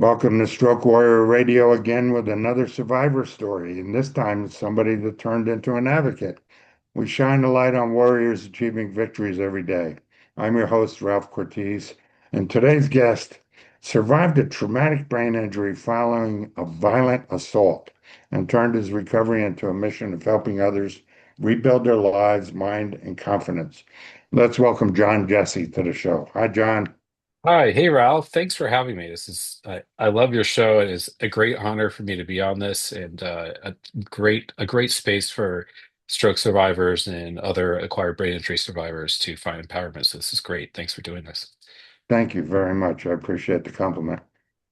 Welcome to Stroke Warrior Radio again with another survivor story, and this time it's somebody that turned into an advocate. We shine a light on warriors achieving victories every day. I'm your host, Ralph Cortese, and today's guest survived a traumatic brain injury following a violent assault and turned his recovery into a mission of helping others rebuild their lives, mind, and confidence. Let's welcome John Jesse to the show. Hi, John. Hi, hey Ralph. Thanks for having me. I love your show. It is a great honor for me to be on this, and a great space for stroke survivors and other acquired brain injury survivors to find empowerment. So this is great. Thanks for doing this. Thank you very much. I appreciate the compliment.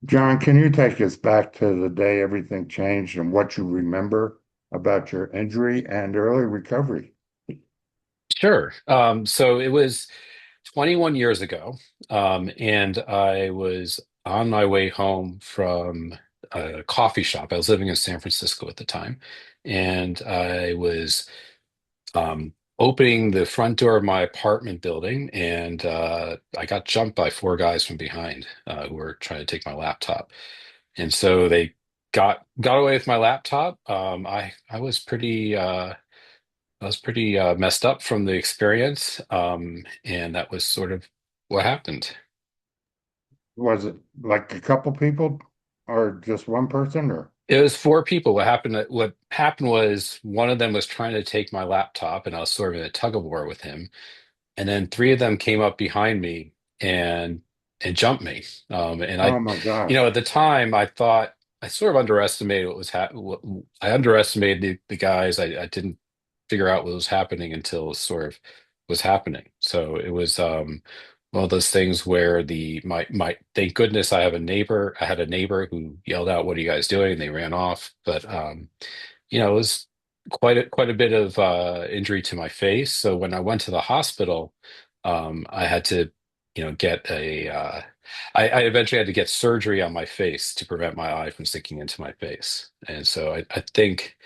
John, can you take us back to the day everything changed and what you remember about your injury and early recovery? Sure. So it was 21 years ago, and I was on my way home from a coffee shop. I was living in San Francisco at the time, and I was opening the front door of my apartment building, and I got jumped by four guys from behind who were trying to take my laptop. And so they got away with my laptop. I was pretty messed up from the experience, and that was sort of what happened. Was it like a couple people or just one person or? It was four people. What happened was one of them was trying to take my laptop, and I was sort of in a tug of war with him. And then three of them came up behind me and and jumped me. And Oh my gosh. at the time, I thought I sort of underestimated I underestimated the guys. I didn't figure out what was happening until it sort of was happening. So it was one of those things where my thank goodness I have a neighbor. I had a neighbor who yelled out, "What are you guys doing?" And they ran off. But it was quite a bit of injury to my face. So when I went to the hospital, I had to, get I eventually had to get surgery on my face to prevent my eye from sinking into my face. And so I think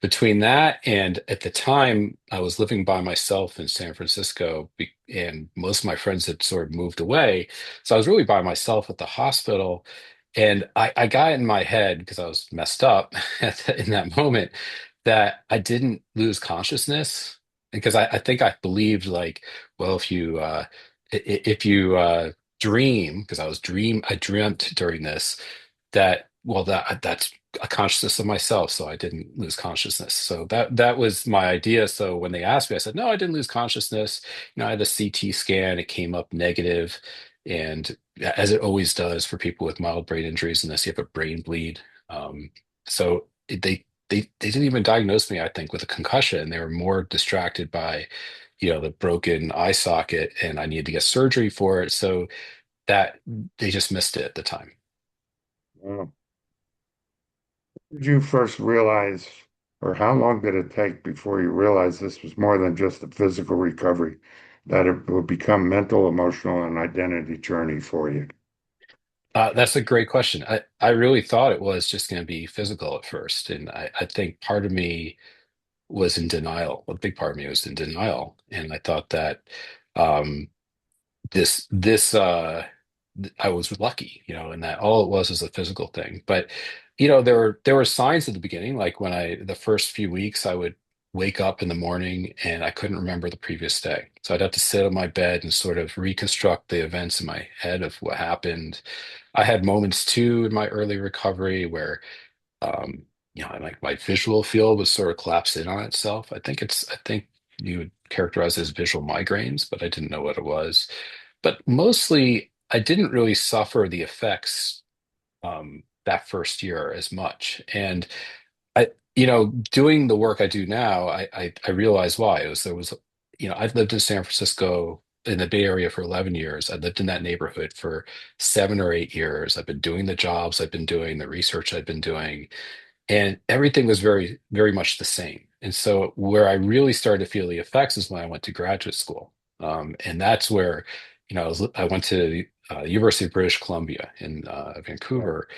between that and at the time I was living by myself in San Francisco, and most of my friends had sort of moved away. So I was really by myself at the hospital. And I got in my head because I was messed up in that moment that I didn't lose consciousness because I think I believed like, well, if you dream, because I dreamt during this that, well, that's a consciousness of myself, so I didn't lose consciousness. So that was my idea. So when they asked me, I said, no, I didn't lose consciousness. I had a CT scan, it came up negative, and as it always does for people with mild brain injuries, unless you have a brain bleed. So they didn't even diagnose me, I think, with a concussion. They were more distracted by, the broken eye socket, and I needed to get surgery for it. So that they just missed it at the time. Oh. Did you first realize, or how long did it take before you realized this was more than just a physical recovery, that it would become mental, emotional, and identity journey for you? That's a great question. I really thought it was just going to be physical at first. And I think part of me was in denial. A big part of me was in denial. And I thought that um, I was lucky, and that all it was a physical thing. But there were signs at the beginning, like the first few weeks I would wake up in the morning and I couldn't remember the previous day. So I'd have to sit on my bed and sort of reconstruct the events in my head of what happened. I had moments too in my early recovery where um, like my visual field was sort of collapsed in on itself. I think you would characterize it as visual migraines, but I didn't know what it was. But mostly, I didn't really suffer the effects that first year as much. And doing the work I do now, I realize why. I've lived in San Francisco in the Bay Area for 11 years. I lived in that neighborhood for 7 or 8 years. I've been doing the jobs I've been doing, the research I've been doing, and everything was very, very much the same. And so where I really started to feel the effects is when I went to graduate school. And that's where, I went to University of British Columbia in Oh, Vancouver,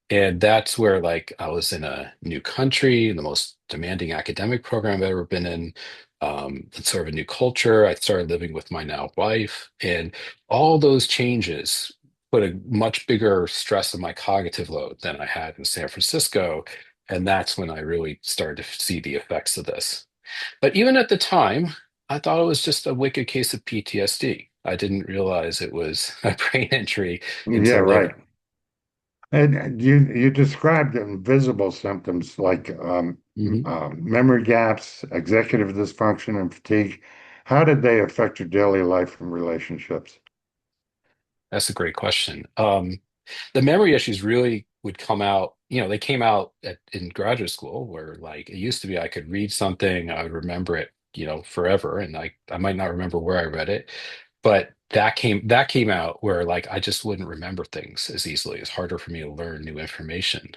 and that's where like I was in a new country, in the most demanding academic program I've ever been in. It's sort of a new culture. I started living with my now wife, and all those changes put a much bigger stress on my cognitive load than I had in San Francisco. And that's when I really started to see the effects of this. But even at the time, I thought it was just a wicked case of PTSD. I didn't realize it was a brain injury Yeah, until right. later. And you described invisible symptoms like Mhm. memory gaps, executive dysfunction, and fatigue. How did they affect your daily life and relationships? That's a great question. The memory issues really would come out, they came out in graduate school where like it used to be I could read something, I would remember it, forever, and I might not remember where I read it, but that came out where like I just wouldn't remember things as easily. It's harder for me to learn new information.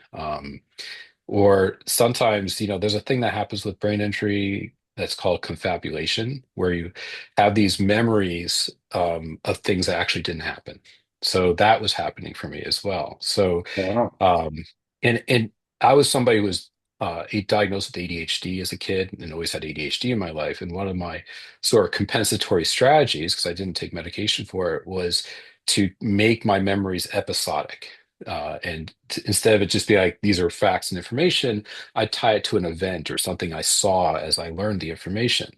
Or sometimes, there's a thing that happens with brain injury that's called confabulation, where you have these memories of things that actually didn't happen. So that was happening for me as well. So, Wow. um, and I was somebody who was diagnosed with ADHD as a kid and always had ADHD in my life. And one of my sort of compensatory strategies, because I didn't take medication for it, was to make my memories episodic. Instead of it just be like, these are facts and information, I tie it to an event or something I saw as I learned the information.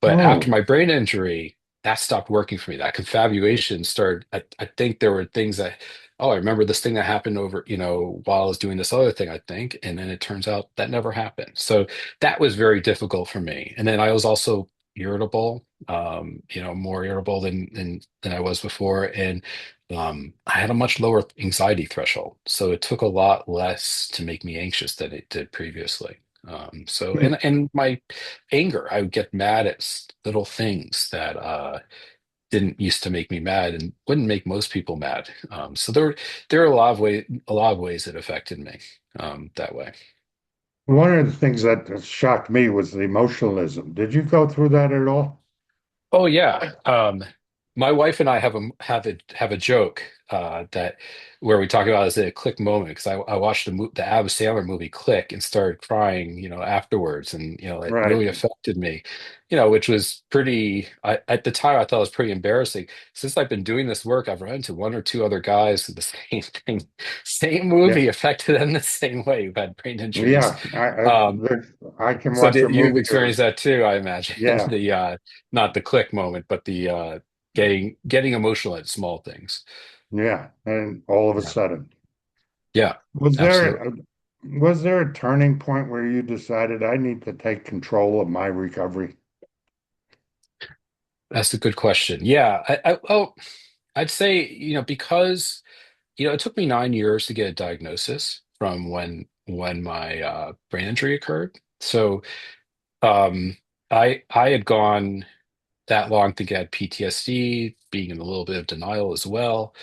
But after Oh, my brain injury, that stopped working for me. That confabulation started. I think there were things that, oh, I remember this thing that happened over, while I was doing this other thing, I think. And then it turns out that never happened. So that was very difficult for me. And then I was also irritable, more irritable than I was before. And I had a much lower anxiety threshold, so it took a lot less to make me anxious than it did previously. So hmm. and my anger, I would get mad at little things that didn't used to make me mad and wouldn't make most people mad. So there are a lot of ways it affected me that way. One of the things that shocked me was the emotionalism. Did you go through that at all? Oh yeah. My wife and I have a joke that where we talk about it as a click moment because I watched the Adam Sandler movie Click and started crying, afterwards, and it Right. really affected me, which was pretty. At the time, I thought it was pretty embarrassing. Since I've been doing this work, I've run into one or two other guys with the same thing, same Yeah. movie affected them the same way who've had brain injuries. Yeah. Um, I can so watch a you've movie experienced or that too, I imagine. yeah, The not the click moment, but the getting emotional at small things. yeah. And all of a Yeah. sudden, Yeah, was there absolutely. a, was there a turning point where you decided I need to take control of my recovery? That's a good question. Yeah, I'd say, because it took me 9 years to get a diagnosis from when my brain injury occurred. So I had gone that long to get PTSD, being in a little bit of denial as well.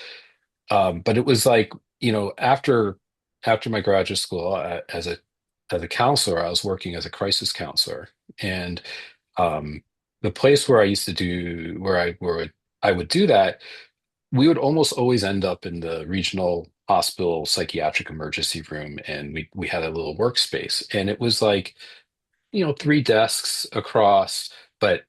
But it was like, after my graduate school, as a counselor, I was working as a crisis counselor, and um, the place where I used to do where I would do that, we would almost always end up in the regional hospital psychiatric emergency room, and we had a little workspace, and it was like, three desks across, but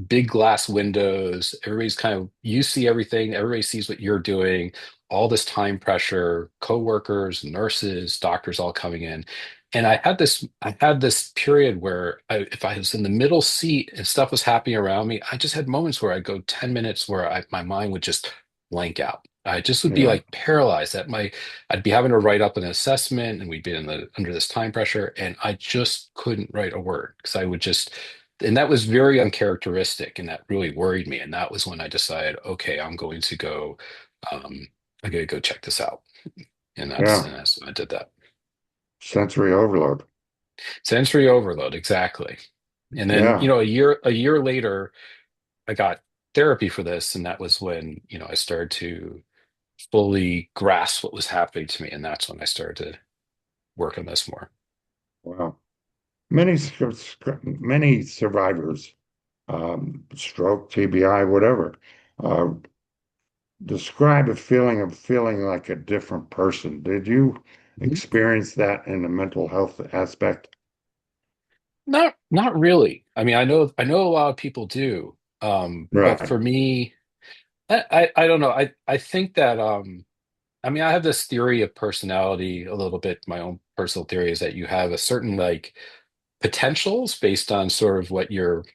big glass windows. Everybody's kind of, you see everything, everybody sees what you're doing, all this time pressure, coworkers, nurses, doctors all coming in. And I had this period where if I was in the middle seat and stuff was happening around me, I just had moments where I'd go 10 minutes where my mind would just blank out. I just would be Yeah, like paralyzed. I'd be having to write up an assessment, and we'd be under this time pressure, and I just couldn't write a word because I would just, and that was very uncharacteristic, and that really worried me. And that was when I decided, okay, um, I'm going to go check this out. And that's, yeah. and that's when I did that. Sensory overload. Sensory overload, exactly. And then, Yeah. a year later, I got therapy for this, and that was when, I started to fully grasp what was happening to me, and that's when I started to work on this more. Wow. Many survivors, stroke, TBI, whatever, uh, describe a feeling of feeling like a different person. Did you Mhm. experience that in the mental health aspect? Not really. I mean, I know a lot of people do. But Right. for me, I don't know. I think that I mean I have this theory of personality a little bit. My own personal theory is that you have a certain like potentials based on sort of what your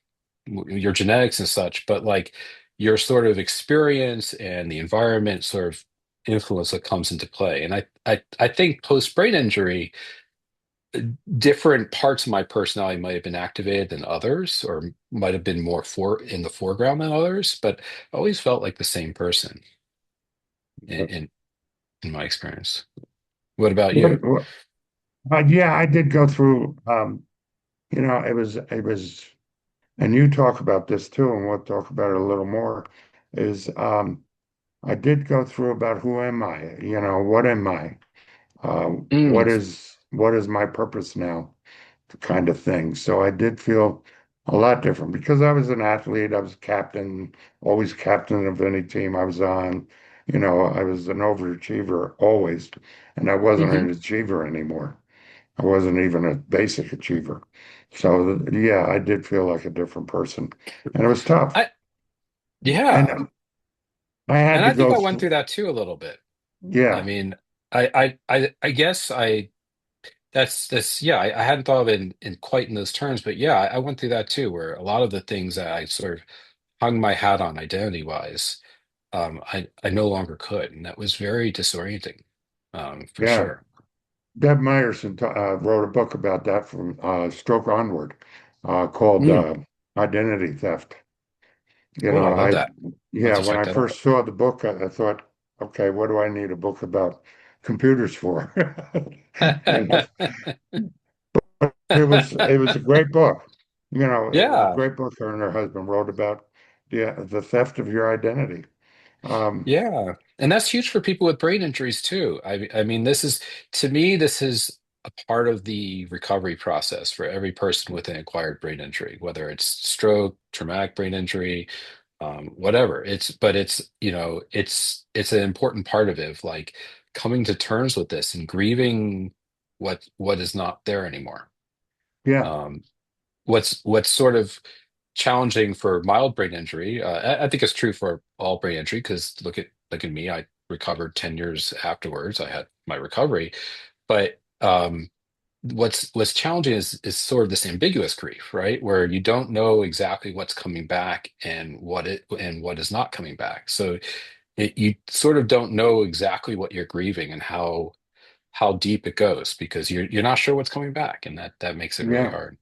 genetics and such, but like your sort of experience and the environment sort of influence that comes into play. And I think post brain injury, different parts of my personality might have been activated than others, or might have been more for in the foreground than others, but I always felt like the same person in in my experience. What about you? What, yeah, I did go through, it was, and you talk about this too, and we'll talk about it a little more, is I did go through about who am I? What am I? Mm, What is my purpose now? Kind of thing. So I did feel a lot different because I was an athlete. I was captain, always captain of any team I was on. I was an overachiever always, and I wasn't hmm an achiever anymore. I wasn't even a basic achiever. So yeah, I did feel like a different person, and it was tough. I yeah, And I had and to I think go I went through. through that too a little bit. I Yeah, mean, I guess I that's yeah, I hadn't thought of it in quite in those terms, but yeah, I went through that too, where a lot of the things that I sort of hung my hat on identity wise, I no longer could, and that was very disorienting, for yeah. sure. Deb Meyerson wrote a book about that from Stroke Onward, called Mm. Identity Theft. You Oh, I know, love that. I'll have yeah, to when check I that out. first saw the book, I thought, okay, what do I need a book about computers for? You know, it was a great book. It was a Yeah, great book her and her husband wrote about the theft of your identity. Um, yeah, and that's huge for people with brain injuries too. I mean, this is to me, this is a part of the recovery process for every person with an acquired brain injury, whether it's stroke, traumatic brain injury, whatever. But it's it's an important part of it, of like coming to terms with this and grieving what is not there anymore. yeah, Um, what's sort of challenging for mild brain injury. I think it's true for all brain injury because look at me. I recovered 10 years afterwards. I had my recovery, but what's challenging is sort of this ambiguous grief, right? Where you don't know exactly what's coming back and what is not coming back. So you sort of don't know exactly what you're grieving and how deep it goes because you're not sure what's coming back, and that makes it really yeah. hard.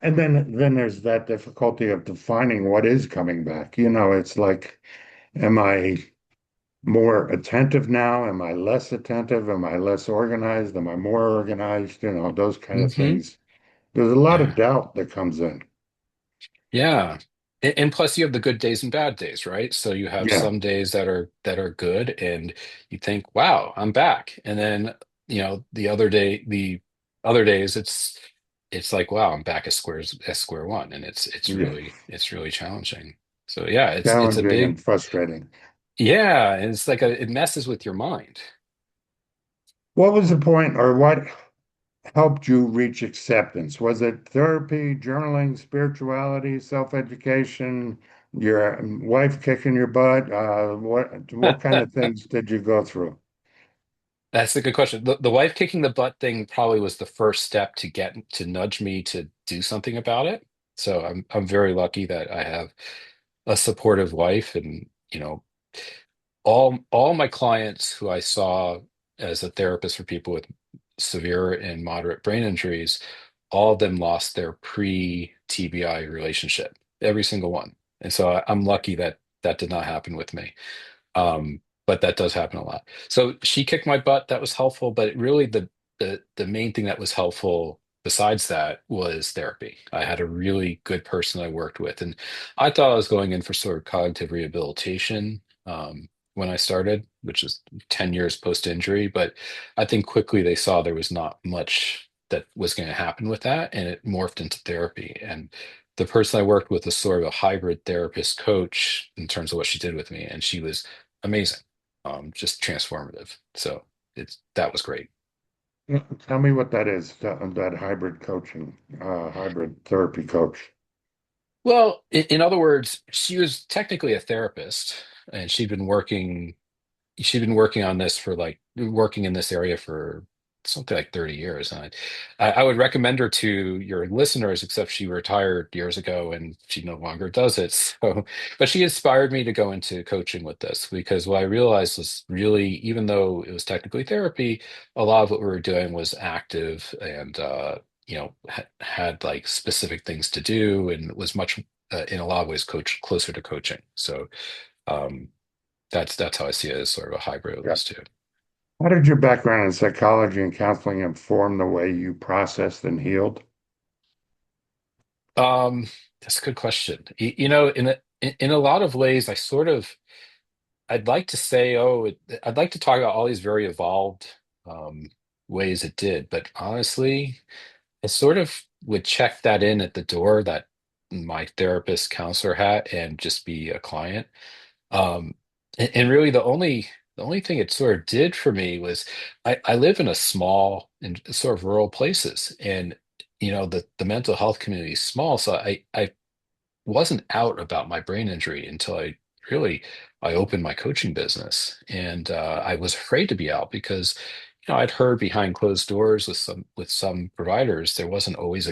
And then there's that difficulty of defining what is coming back. It's like, am I more attentive now? Am I less attentive? Am I less organized? Am I more organized? Those kind of Hmm. things. There's a lot of Yeah. doubt that comes in. Yeah. And plus you have the good days and bad days, right? So you have Yeah, some days that are good and you think, "Wow, I'm back." And then, the other days it's like, "Wow, I'm back at square one." And yeah, it's really challenging. So yeah, it's a challenging and big frustrating. yeah, and it's like it messes with your mind. What was the point, or what helped you reach acceptance? Was it therapy, journaling, spirituality, self-education, your wife kicking your butt? What kind of things did you go through? That's a good question. The wife kicking the butt thing probably was the first step to get to nudge me to do something about it. So I'm very lucky that I have a supportive wife, and all my clients who I saw as a therapist for people with severe and moderate brain injuries, all of them lost their pre-TBI relationship, every single one. And so I'm lucky that that did not happen with me. But that does happen a lot. So she kicked my butt. That was helpful. But really, the main thing that was helpful besides that was therapy. I had a really good person I worked with, and I thought I was going in for sort of cognitive rehabilitation when I started, which is 10 years post injury. But I think quickly they saw there was not much that was going to happen with that, and it morphed into therapy. And the person I worked with was sort of a hybrid therapist coach in terms of what she did with me, and she was amazing, just transformative. So that was great. Tell me what that is, that hybrid coaching, hybrid therapy coach. Well, in other words, she was technically a therapist, and she'd been working on this for like working in this area for something like 30 years. And I would recommend her to your listeners, except she retired years ago and she no longer does it. So, but she inspired me to go into coaching with this because what I realized was really, even though it was technically therapy, a lot of what we were doing was active and, had like specific things to do and was much, in a lot of ways, closer to coaching. So, um, that's how I see it as sort of a hybrid of Yeah. those two. How did your background in psychology and counseling inform the way you processed and healed? Um, that's a good question. In a lot of ways, I'd like to say, I'd like to talk about all these very evolved um, ways it did, but honestly, I sort of would check that in at the door that my therapist counselor hat and just be a client. And really, the only thing it sort of did for me was I live in a small and sort of rural places, and the mental health community is small, so I wasn't out about my brain injury until I opened my coaching business, and I was afraid to be out because I'd heard behind closed doors with some providers there wasn't always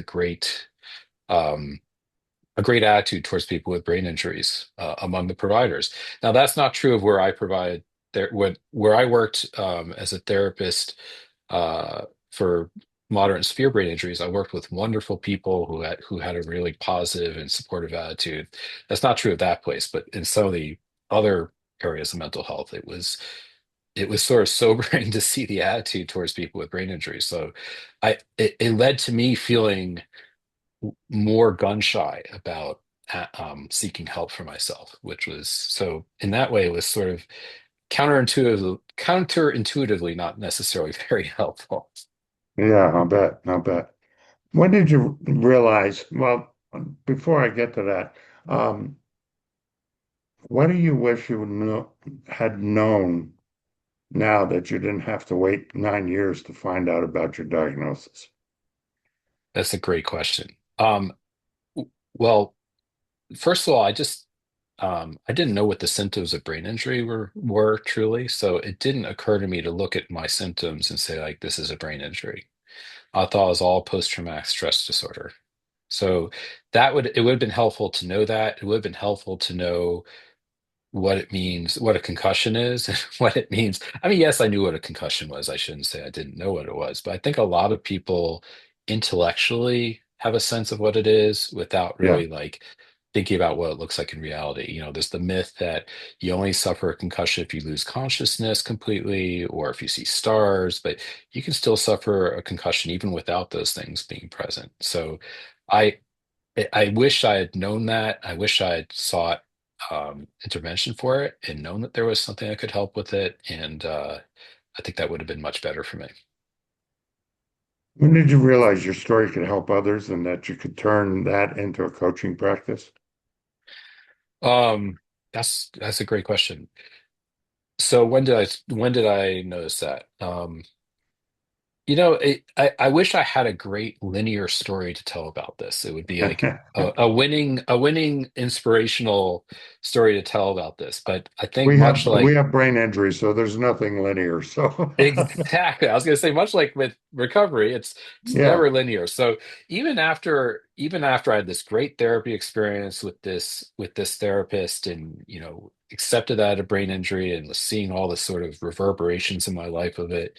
um, a great attitude towards people with brain injuries among the providers. Now, that's not true of where I provide there where I worked as a therapist for moderate and severe brain injuries. I worked with wonderful people who had a really positive and supportive attitude. That's not true of that place, but in some of the other areas of mental health, it was sort of sobering to see the attitude towards people with brain injuries. So, it led to me feeling more gun shy about seeking help for myself, which was so in that way it was sort of counterintuitively not necessarily very helpful. Yeah, I'll bet. I'll bet. When did you realize? Well, before I get to that, um, what do you wish you had known now that you didn't have to wait 9 years to find out about your diagnosis? That's a great question. Well, first of all, I didn't know what the symptoms of brain injury were truly, so it didn't occur to me to look at my symptoms and say like this is a brain injury. I thought it was all post-traumatic stress disorder. So it would have been helpful to know that. It would have been helpful to know what it means, what a concussion is, and what it means. I mean, yes, I knew what a concussion was. I shouldn't say I didn't know what it was, but I think a lot of people intellectually have a sense of what it is without Yeah. really like thinking about what it looks like in reality. There's the myth that you only suffer a concussion if you lose consciousness completely or if you see stars, but you can still suffer a concussion even without those things being present. So I I wish I had known that. I wish I had sought intervention for it and known that there was something that could help with it. And I think that would have been much better for me. When did you realize your story could help others and that you could turn that into a coaching practice? Um, that's a great question. So when did I notice that? I wish I had a great linear story to tell about this. It would be like a winning inspirational story to tell about this. But I think We much have we like have brain injury, so there's nothing linear. So exactly. I was going to say, much like with recovery, it's yeah, never linear. So even after I had this great therapy experience with this therapist, and accepted that I had a brain injury and was seeing all the sort of reverberations in my life of it,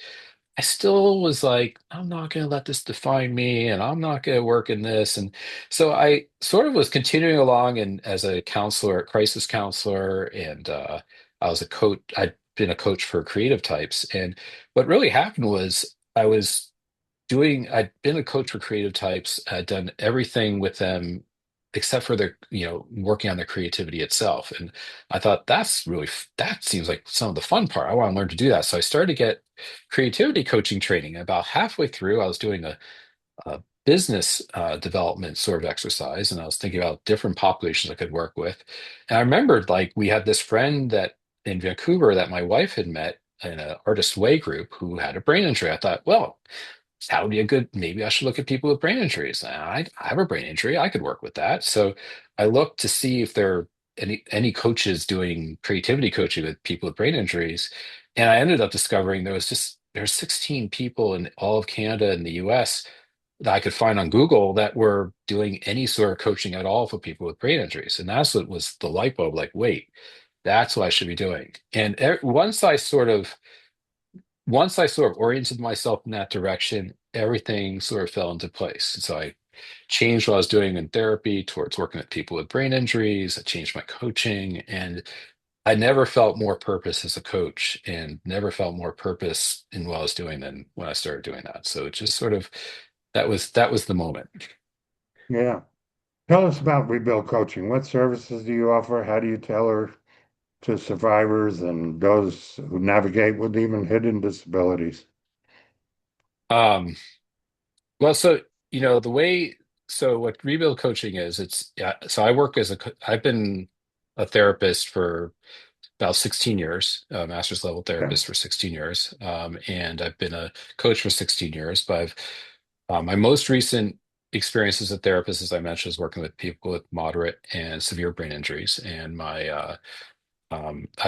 I still was like, I'm not going to let this define me, and I'm not going to work in this. And so I sort of was continuing along, and as a counselor, crisis counselor, and I was a coach. I'd been a coach for creative types, and what really happened was I'd been a coach for creative types. I'd done everything with them except for working on their creativity itself. And I thought that seems like some of the fun part. I want to learn to do that. So I started to get creativity coaching training. About halfway through, I was doing a business development sort of exercise, and I was thinking about different populations I could work with. And I remembered like we had this friend that in Vancouver that my wife had met in an artist way group who had a brain injury. I thought, well, that would be maybe I should look at people with brain injuries. I have a brain injury. I could work with that. So I looked to see if there any coaches doing creativity coaching with people with brain injuries, and I ended up discovering there's 16 people in all of Canada and the US that I could find on Google that were doing any sort of coaching at all for people with brain injuries. And that's what was the light bulb, like, wait, that's what I should be doing. And once I sort of oriented myself in that direction, everything sort of fell into place. And so I changed what I was doing in therapy towards working with people with brain injuries. I changed my coaching, and I never felt more purpose as a coach and never felt more purpose in what I was doing than when I started doing that. So it just sort of that was the moment. Yeah. Tell us about Rebuild Coaching. What services do you offer? How do you tailor to survivors and those who navigate with even hidden disabilities? Um, well, so the way so what rebuild coaching is, it's yeah, so I've been a therapist for about 16 years, a master's level Okay. therapist for 16 years, and I've been a coach for 16 years. But my most recent experience as a therapist, as I mentioned, is working with people with moderate and severe brain injuries, and I've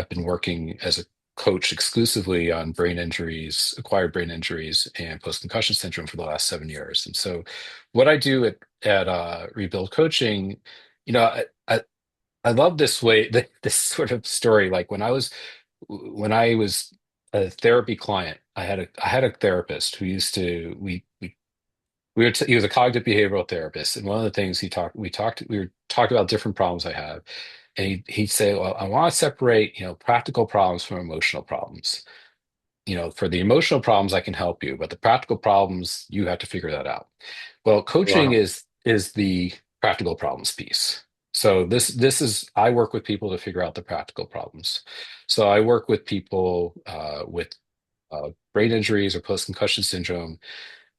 been working as a coach exclusively on brain injuries, acquired brain injuries, and post-concussion syndrome for the last 7 years. And so, what I do at Rebuild Coaching, you know, I love this way, this sort of story. Like when I was a therapy client, I had a therapist who used to he was a cognitive behavioral therapist, and one of the things we were talking about different problems I have, and he'd say, "Well, I want to separate, practical problems from emotional problems. For the emotional problems, I can help you, but the practical problems, you have to figure that out." Well, coaching Wow. is the practical problems piece. So this is I work with people to figure out the practical problems. So I work with people with brain injuries or post-concussion syndrome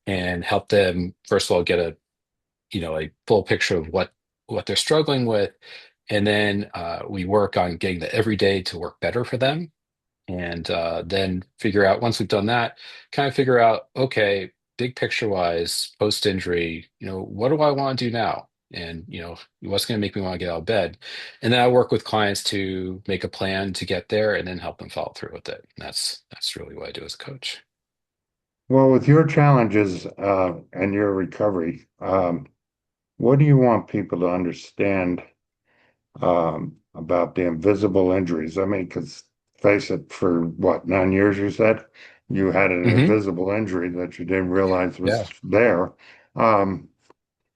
and help them first of all get a full picture of what they're struggling with, and then we work on getting the everyday to work better for them, and then figure out once we've done that, kind of figure out, okay, big picture wise, post injury, what do I want to do now? And what's going to make me want to get out of bed? And then I work with clients to make a plan to get there, and then help them follow through with it. And that's really what I do as a coach. Well, with your challenges and your recovery, what do you want people to understand about the invisible injuries? I mean, because face it, for what, 9 years you said you had an Hmm. invisible injury that you didn't realize Yeah. was there. Um,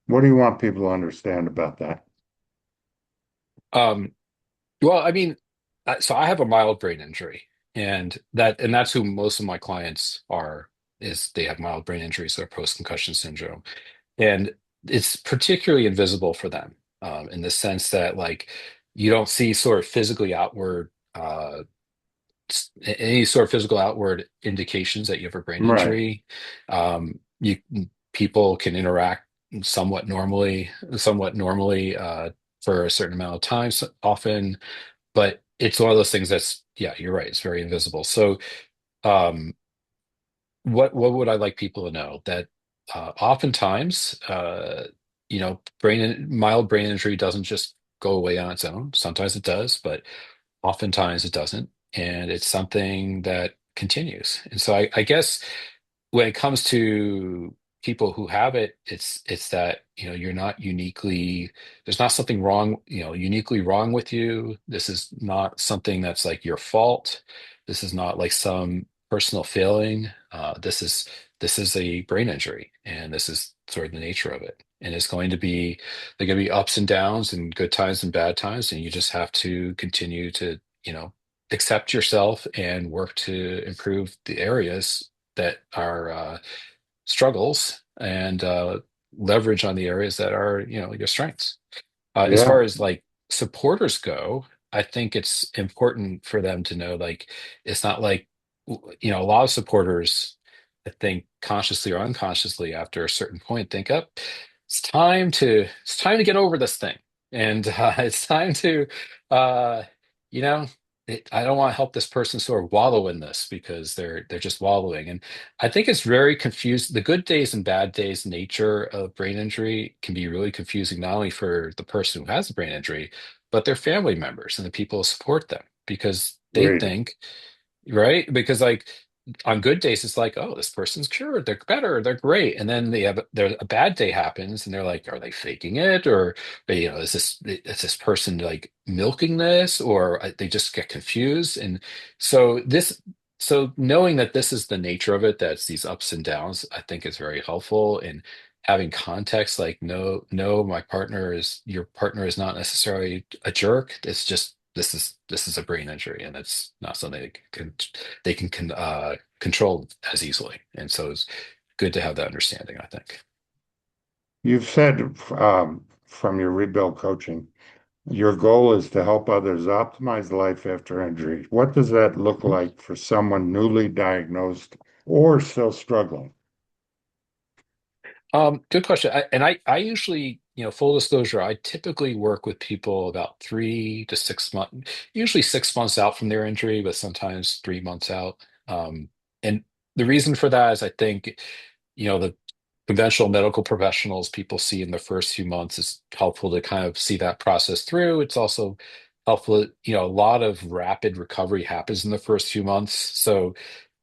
what do you want people to understand about that? Um, well, I mean, so I have a mild brain injury, and that's who most of my clients are. Is they have mild brain injuries or post-concussion syndrome, and it's particularly invisible for them, in the sense that, like, you don't see sort of physically outward any sort of physical outward indications that you have a brain Right. injury. You People can interact somewhat normally for a certain amount of time, often, but it's one of those things that's, yeah, you're right, it's very invisible. So um what would I like people to know? That oftentimes, mild brain injury doesn't just go away on its own. Sometimes it does, but oftentimes it doesn't, and it's something that continues. And so I guess when it comes to people who have it, it's that, you're not uniquely, there's not something wrong, uniquely wrong with you. This is not something that's like your fault. This is not like some personal failing. This is a brain injury, and this is sort of the nature of it. And there are going to be ups and downs and good times and bad times, and you just have to continue to, accept yourself and work to improve the areas that are struggles, and leverage on the areas that are, your strengths. As Yeah. far as like supporters go, I think it's important for them to know, like, it's not like, a lot of supporters, I think, consciously or unconsciously, after a certain point, think up, it's time to get over this thing, and it's time to, uh, you know. I don't want to help this person sort of wallow in this because they're just wallowing. And I think it's very confused. The good days and bad days nature of brain injury can be really confusing, not only for the person who has the brain injury, but their family members and the people who support them because they Great. think, right? Because like on good days, it's like, oh, this person's cured, they're better, they're great. And then a bad day happens and they're like, are they faking it? Or, is this person like milking this? Or they just get confused. And so so knowing that this is the nature of it, that's these ups and downs, I think is very helpful. And having context like, no, your partner is not necessarily a jerk. It's just, this is a brain injury and it's not something they can control as easily. And so it's good to have that understanding, I think. You've said from your rebuild coaching, your goal is to help others optimize life after injury. What does that look like for someone newly diagnosed or still struggling? Good question. I usually, full disclosure, I typically work with people about 3 to 6 months, usually 6 months out from their injury, but sometimes 3 months out. And the reason for that is I think, the conventional medical professionals people see in the first few months is helpful to kind of see that process through. It's also helpful, a lot of rapid recovery happens in the first few months. So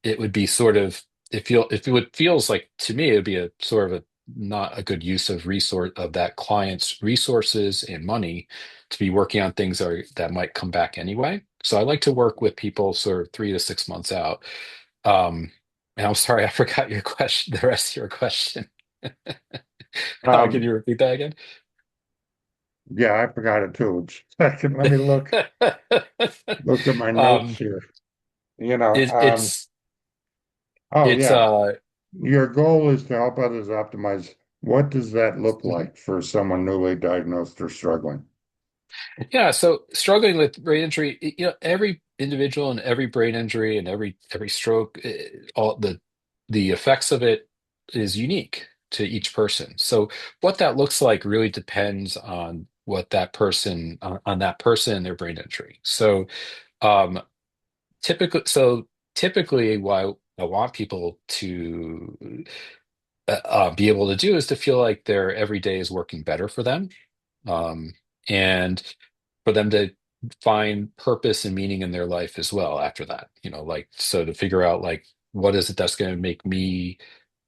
it would be sort of, if it would feels like to me, it would be a sort of a not a good use of resource of that client's resources and money to be working on things that might come back anyway. So I like to work with people sort of 3 to 6 months out. Um, and I'm sorry, I forgot your question, the rest of your question. Can Um, you repeat that again? yeah, I forgot it too. Second, let me look at my notes Um, here. You know, it, it's oh it's yeah, your goal is to help others optimize. What does that look mhm. like for someone newly diagnosed or struggling? Yeah, so struggling with brain injury, every individual and every brain injury and every stroke, all the effects of it is unique to each person. So what that looks like really depends on what that person on that person and their brain injury. Um, typically, what I want people to be able to do is to feel like their every day is working better for them, um, and for them to find purpose and meaning in their life as well after that. Like so to figure out like what is it that's going to make me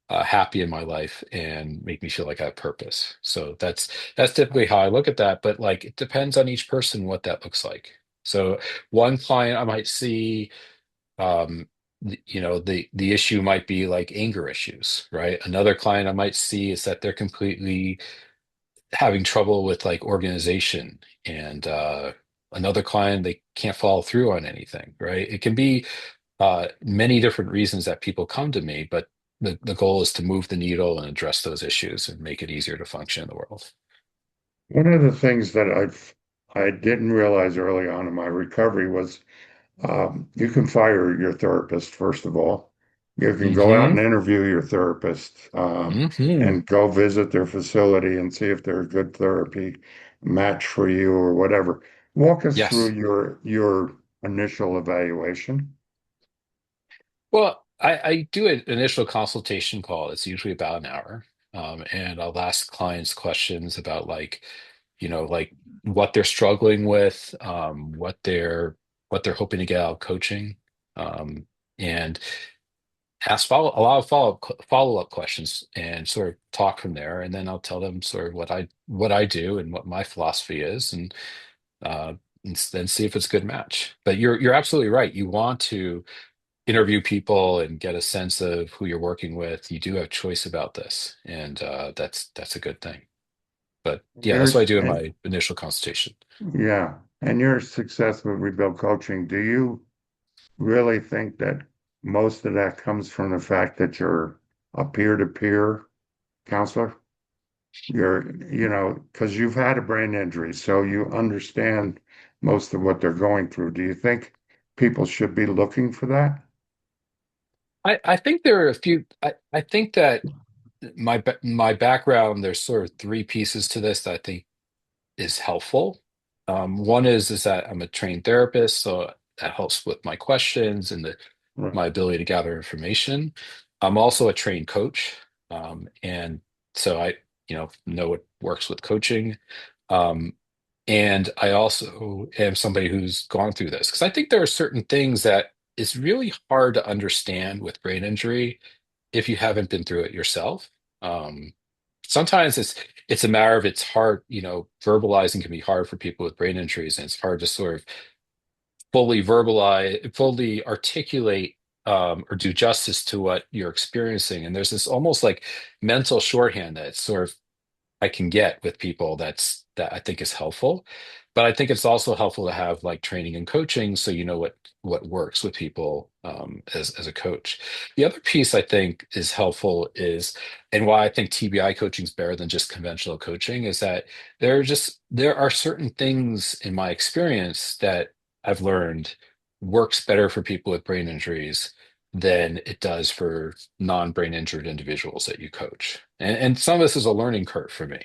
happy in my life and make me feel like I have purpose. So that's typically how I look at that. But like it depends on each person what that looks like. So one client I might see the issue might be like anger issues, right? Another client I might see is that they're completely having trouble with like organization, and another client they can't follow through on anything, right? It can be many different reasons that people come to me, but the goal is to move the needle and address those issues and make it easier to function in the world. One of the things that I didn't realize early on in my recovery was you can fire your therapist, first of all. You can go out Hmm. and interview your therapist Hmm. and go visit their facility and see if they're a good therapy match for you or whatever. Walk us through Yes. your initial evaluation. Well, I do an initial consultation call. It's usually about an hour. And I'll ask clients questions about like what they're struggling with, what they're hoping to get out of coaching, and ask a lot of follow-up questions and sort of talk from there. And then I'll tell them sort of what I do and what my philosophy is, uh, and then see if it's a good match. But you're absolutely right. You want to interview people and get a sense of who you're working with. You do have choice about this, and that's a good thing. But yeah, that's what I Yours do in and my initial consultation. yeah, and your success with rebuild coaching, do you really think that most of that comes from the fact that you're a peer-to-peer counselor? Because you've had a brain injury, so you understand most of what they're going through. Do you think people should be looking for that? I think there are a few. I think that my background, there's sort of three pieces to this that I think is helpful. One is that I'm a trained therapist, so that helps with my questions and Right. my ability to gather information. I'm also a trained coach, and so I know what works with coaching. Um, And I also am somebody who's gone through this because I think there are certain things that it's really hard to understand with brain injury if you haven't been through it yourself. Um, Sometimes it's a matter of it's hard, verbalizing can be hard for people with brain injuries, and it's hard to sort of fully verbalize, fully articulate, or do justice to what you're experiencing. And there's this almost like mental shorthand that sort of I can get with people that I think is helpful. But I think it's also helpful to have like training and coaching so you know what works with people as a coach. The other piece I think is helpful is, and why I think TBI coaching is better than just conventional coaching, is that there are certain things in my experience that I've learned works better for people with brain injuries than it does for non-brain injured individuals that you coach. And some of this is a learning curve for me.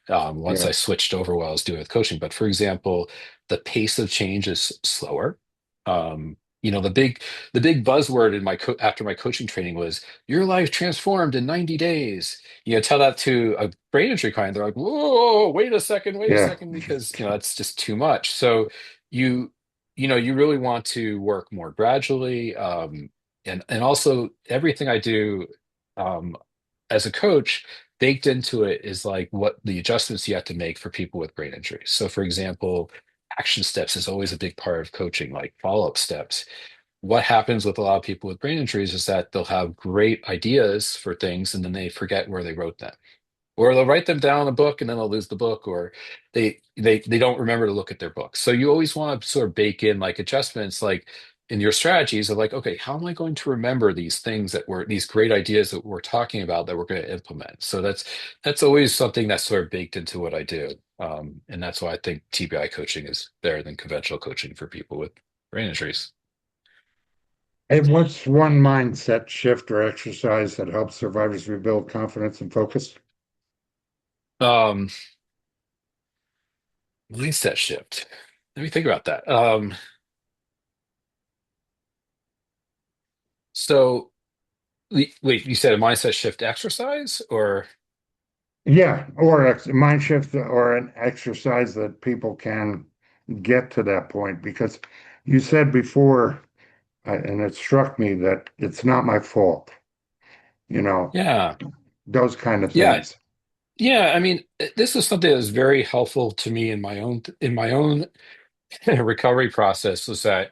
Once Yeah. I switched over what I was doing with coaching. But for example, the pace of change is slower. The big buzzword in after my coaching training was your life transformed in 90 days. Tell that to a brain injury client, they're like, whoa, wait a Yeah. second, because that's just too much. So you you really want to work more gradually. And also everything I do um, as a coach, baked into it is like what the adjustments you have to make for people with brain injuries. So, for example, action steps is always a big part of coaching, like follow-up steps. What happens with a lot of people with brain injuries is that they'll have great ideas for things and then they forget where they wrote them, or they'll write them down in a book and then they'll lose the book, or they don't remember to look at their book. So you always want to sort of bake in like adjustments, like in your strategies of like, okay, how am I going to remember these things that were these great ideas that we're talking about that we're going to implement? So that's always something that's sort of baked into what I do. And that's why I think TBI coaching is better than conventional coaching for people with brain injuries. And what's one mindset shift or exercise that helps survivors rebuild confidence and focus? Um, Mindset shift. Let me think about that. So wait, you said a mindset shift exercise or Yeah, or mind shift or an exercise that people can get to that point. Because you said before, and it struck me that it's not my fault, you know, yeah. those kind of Yeah. things. Yeah, I mean, this is something that was very helpful to me in my own recovery process was that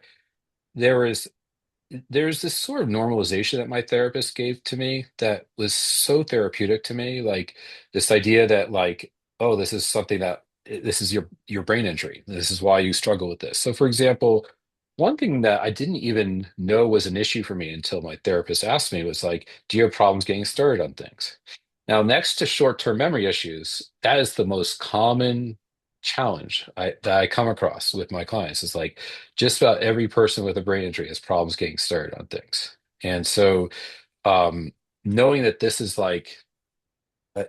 there is there's this sort of normalization that my therapist gave to me that was so therapeutic to me, like this idea that like, oh, this is something that this is your brain injury. This is why you struggle with this. So for example, one thing that I didn't even know was an issue for me until my therapist asked me was like, do you have problems getting started on things? Now, next to short-term memory issues, that is the most common challenge that I come across with my clients. Is like just about every person with a brain injury has problems getting started on things. And so, um, knowing that this is like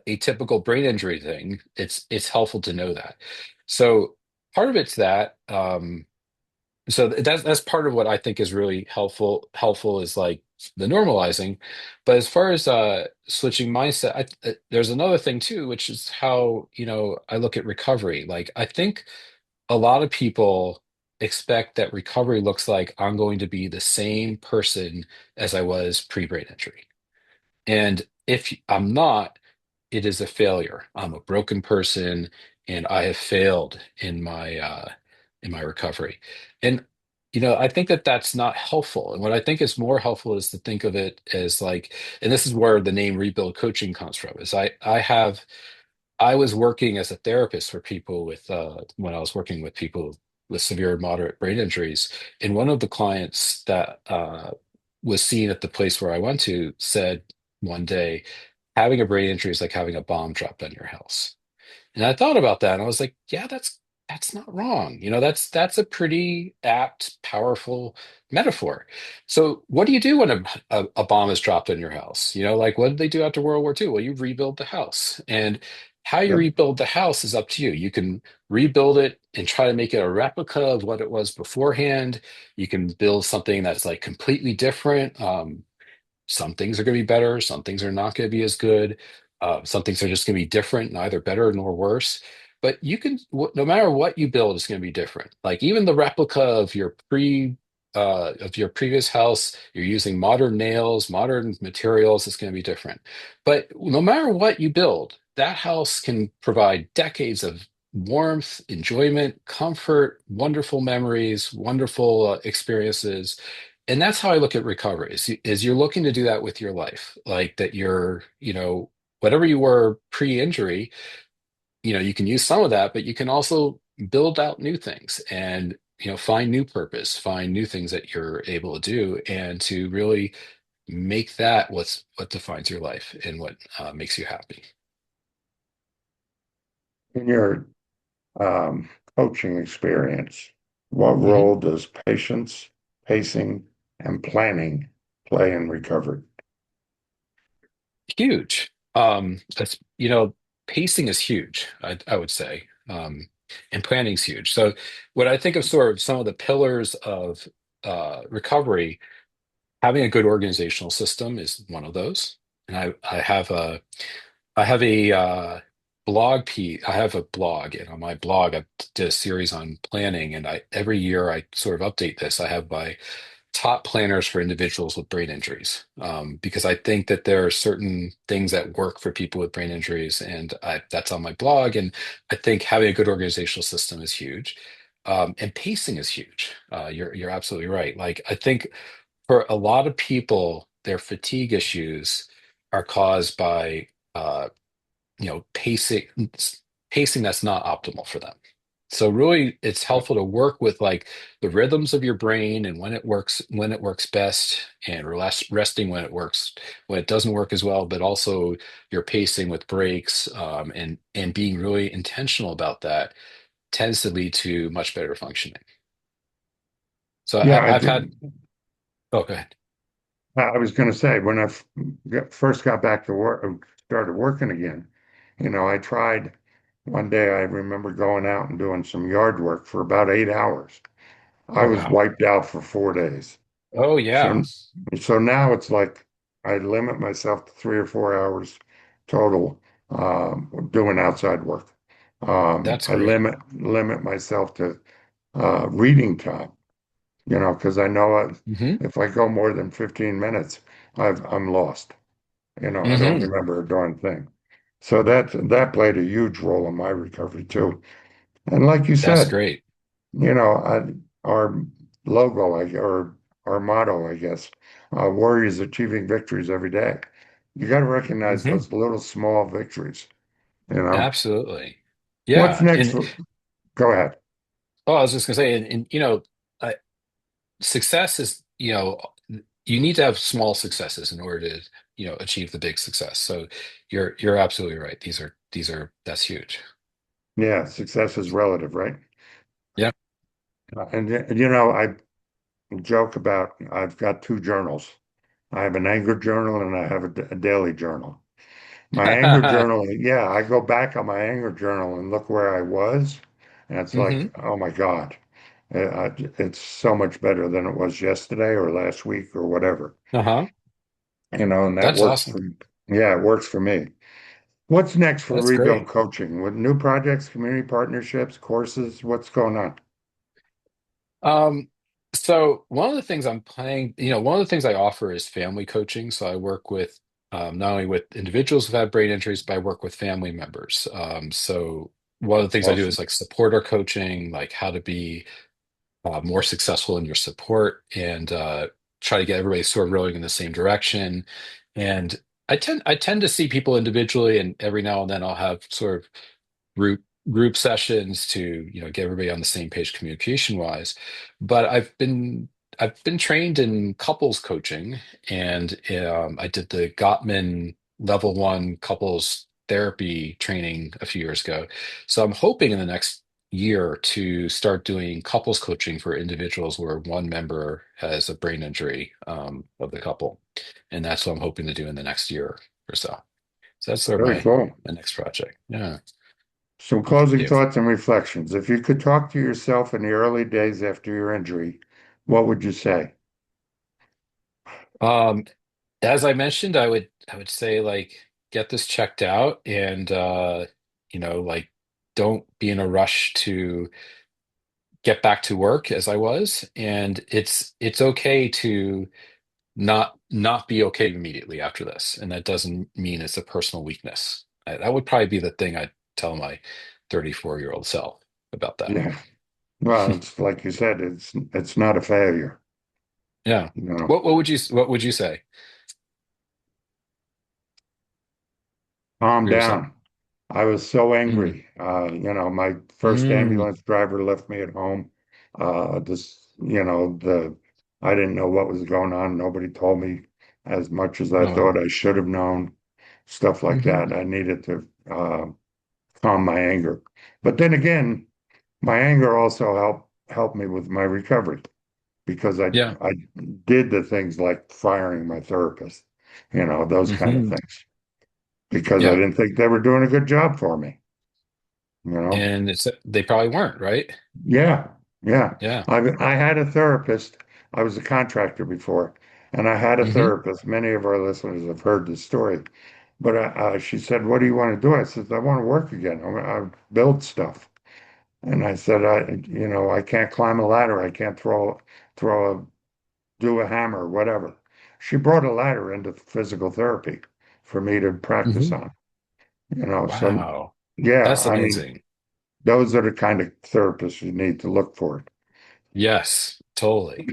a typical brain injury thing, it's helpful to know that. So part of it's that. So that's part of what I think is really helpful is like the normalizing. But as far as switching mindset, there's another thing too, which is how I look at recovery. Like I think a lot of people expect that recovery looks like I'm going to be the same person as I was pre-brain injury. And if I'm not, it is a failure. I'm a broken person and I have failed in my recovery. And I think that that's not helpful. And what I think is more helpful is to think of it as like, and this is where the name rebuild coaching comes from, is I was working as a therapist for people with when I was working with people with severe and moderate brain injuries. And one of the clients that was seen at the place where I went to said one day, having a brain injury is like having a bomb dropped on your house. And I thought about that and I was like, yeah, that's not wrong. That's a pretty apt, powerful metaphor. So what do you do when a bomb is dropped on your house? Like what did they do after World War II? Well, you rebuild the house. And how you Yep. rebuild the house is up to you. You can rebuild it and try to make it a replica of what it was beforehand. You can build something that's like completely different. Some things are going to be better, some things are not going to be as good. Some things are just going to be different, neither better nor worse. but no matter what you build, it's going to be different. Like even the replica of of your previous house, you're using modern nails, modern materials, it's going to be different. But no matter what you build, that house can provide decades of warmth, enjoyment, comfort, wonderful memories, wonderful experiences. And that's how I look at recovery is you're looking to do that with your life, like that you're, whatever you were pre-injury, you can use some of that, but you can also build out new things and, find new purpose, find new things that you're able to do and to really make that what defines your life and what makes you happy. In your um, coaching experience, what Mhm. role does patience, pacing, and planning play in recovery? Huge. That's, pacing is huge, I would say. And planning is huge. So when I think of sort of some of the pillars of recovery, having a good organizational system is one of those. And I have a I have a blog, and on my blog I did a series on planning, and I every year I sort of update this. I have my top planners for individuals with brain injuries, because I think that there are certain things that work for people with brain injuries, and that's on my blog. And I think having a good organizational system is huge, and pacing is huge. You're absolutely right. Like I think for a lot of people, their fatigue issues are caused by pacing that's not optimal for them. So really it's helpful to work with like the rhythms of your brain and when it works best, and resting when it doesn't work as well, but also your pacing with breaks, and being really intentional about that tends to lead to much better functioning. So Yeah, I've had oh go ahead. I was going to say when first got back to work, started working again, I tried one day, I remember going out and doing some yard work for about 8 hours. I Oh was wow. wiped out for 4 days. Oh yeah. So, so now it's like I limit myself to 3 or 4 hours total doing outside work. That's I great. limit myself to reading time, because I know Hmm. if I go more than 15 minutes, I'm lost. I don't Hmm. remember a darn thing. So that played a huge role in my recovery too. And like you That's said, great. our logo, or our motto, I guess, warriors achieving victories every day. You got to recognize Hmm. those little small victories. You know, Absolutely. what's Yeah. next? And Go ahead. oh, I was just gonna say, and uh, success is, you need to have small successes in order to, achieve the big success. So you're absolutely right. That's huge. Yeah, success is relative, right? Yeah. And I joke about I've got two journals. I have an anger journal and I have a daily journal. My anger journal, yeah, I go back on my anger journal and look where I was, and it's Hmm. like, oh my God, it's so much better than it was yesterday or last week or whatever, Uh-huh. and that That's works for, awesome. yeah, it works for me. What's next for That's Rebuild great. Coaching? With new projects, community partnerships, courses, what's going on? Um, so one of the things I'm planning, one of the things I offer is family coaching. So I work with not only with individuals who've had brain injuries, but I work with family members. So one of the things I do is Awesome. like supporter coaching, like how to be more successful in your support, and try to get everybody sort of rowing in the same direction. And I tend to see people individually, and every now and then I'll have sort of group group sessions to get everybody on the same page communication wise. But I've been trained in couples coaching, and I did the Gottman level 1 couples therapy training a few years ago. So I'm hoping in the next year to start doing couples coaching for individuals where one member has a brain injury, of the couple, and that's what I'm hoping to do in the next year or so. So that's sort of Very my cool. my next project. Yeah. Some closing Yeah. thoughts and reflections. If you could talk to yourself in the early days after your injury, what would you say? Um, as I mentioned, I would say like get this checked out, and like don't be in a rush to get back to work as I was, and it's okay to not be okay immediately after this, and that doesn't mean it's a personal weakness. That would probably be the thing I'd tell my 34-year-old self about that. Yeah. Well, it's like you said, it's not a failure, Yeah. you know. What would you say Calm for yourself? down. I was so Mm, angry. My first mm, ambulance driver left me at home. I didn't know what was going on. Nobody told me as much as I oh thought well. I should have known, stuff like Hmm. that. I needed to calm my anger. But then again, my anger also helped me with my recovery because Yeah. I did the things like firing my therapist, those kind of Hmm. things because I Yeah. didn't think they were doing a good job for me, you know. And they probably weren't, right? Yeah, yeah. Yeah. I had a therapist. I was a contractor before, and I had a Hmm. therapist. Many of our listeners have heard this story, but she said, "What do you want to do?" I said, "I want to work again. I build stuff." And I said, I can't climb a ladder. I can't throw a, do a hammer, whatever." She brought a ladder into physical therapy for me to practice Hmm. on, so Wow. yeah, That's I mean, amazing. those are the kind of therapists you need to look for. Yes, totally.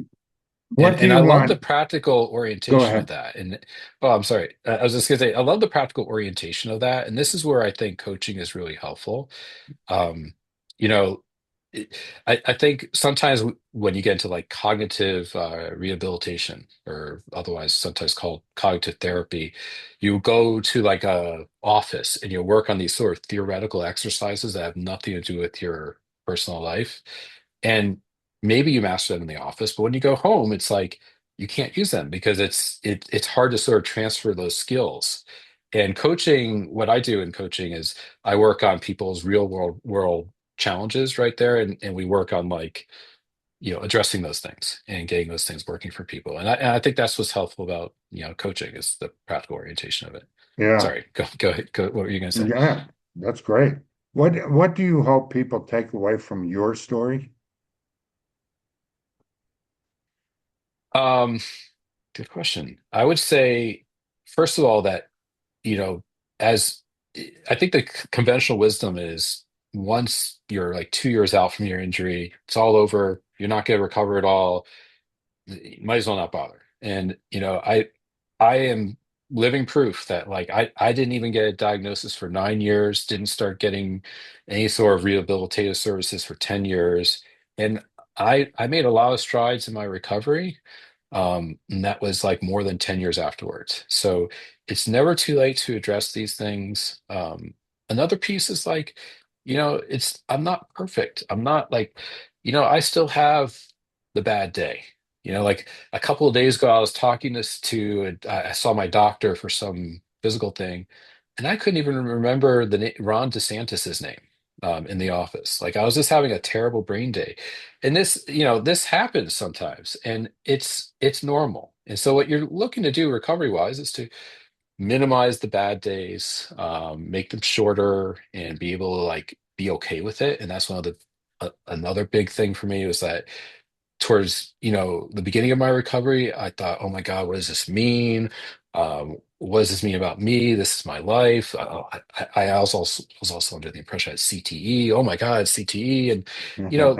And What do and you I love the want? practical Go orientation of ahead. that. And oh, I'm sorry. I was just gonna say I love the practical orientation of that. And this is where I think coaching is really helpful. Um, you know, I think sometimes when you get into like cognitive rehabilitation, or otherwise sometimes called cognitive therapy, you go to like a office and you work on these sort of theoretical exercises that have nothing to do with your personal life. And maybe you master them in the office, but when you go home, it's like you can't use them because it's hard to sort of transfer those skills. And coaching, what I do in coaching is I work on people's real world challenges right there, and we work on like addressing those things and getting those things working for people. And I think that's what's helpful about coaching is the practical orientation of it. Yeah, Sorry, go ahead. What were you going to say? yeah, that's great. What do you hope people take away from your story? Um, Good question. I would say, first of all, that as I think the conventional wisdom is once you're like 2 years out from your injury, it's all over. You're not going to recover at all. You might as well not bother. And I am living proof that like I didn't even get a diagnosis for 9 years, didn't start getting any sort of rehabilitative services for 10 years. And I made a lot of strides in my recovery. And that was like more than 10 years afterwards. So it's never too late to address these things. Another piece is like, I'm not perfect. I'm not like, I still have the bad day. Like a couple of days ago, I was talking I saw my doctor for some physical thing, and I couldn't even remember Ron DeSantis's name in the office. Like I was just having a terrible brain day, and this happens sometimes, and it's normal. And so, what you're looking to do recovery wise is to minimize the bad days, make them shorter, and be able to like be okay with it. And that's one of the another big thing for me was that towards the beginning of my recovery, I thought, oh my God, what does this mean? What does this mean about me? This is my life. I was also under the impression I had CTE. Oh my God, CTE. And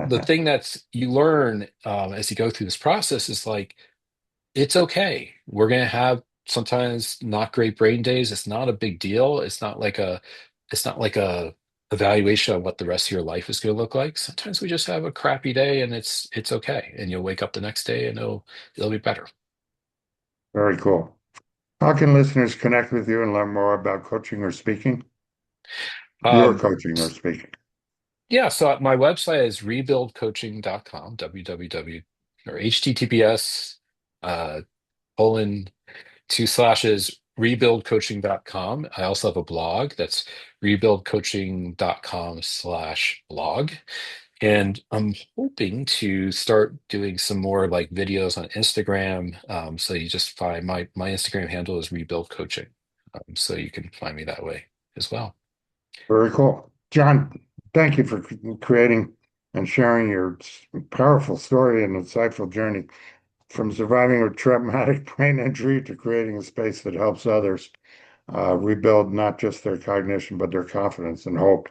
the thing that you learn as you go through this process is like it's okay. We're gonna have sometimes not great brain days. It's not a big deal. It's not like a evaluation of what the rest of your life is gonna look like. Sometimes we just have a crappy day and it's okay. And you'll wake up the next day and it'll be better. Very cool. How can listeners connect with you and learn more about coaching or speaking? Your Um coaching or s- speaking. yeah, so my website is rebuildcoaching.com, www or https colon two slashes rebuildcoaching.com. I also have a blog that's rebuildcoaching.com/blog. And I'm hoping to start doing some more like videos on Instagram. So you just find my Instagram handle is rebuild coaching. So you can find me that way as well. Very cool. John, Thank you for creating and sharing your powerful story and insightful journey from surviving a traumatic brain injury to creating a space that helps others rebuild not just their cognition, but their confidence and hope.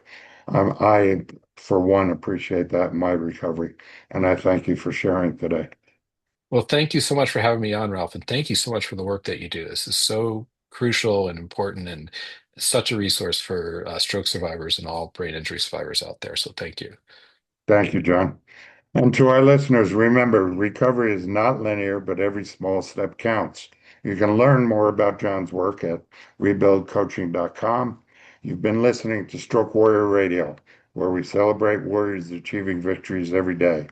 I, for one, appreciate that in my recovery, and I thank you for sharing today. Well, thank you so much for having me on, Ralph, and thank you so much for the work that you do. This is so crucial and important and such a resource for stroke survivors and all brain injury survivors out there. So thank you. Thank you, John. And to our listeners, remember, recovery is not linear, but every small step counts. You can learn more about John's work at rebuildcoaching.com. You've been listening to Stroke Warrior Radio, where we celebrate warriors achieving victories every day.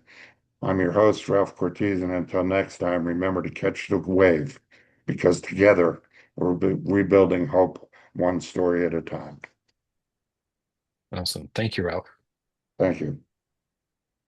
I'm your host, Ralph Cortese, and until next time, remember to catch the wave, because together we're rebuilding hope one story at a time. Awesome. Thank you, Ralph. Thank you.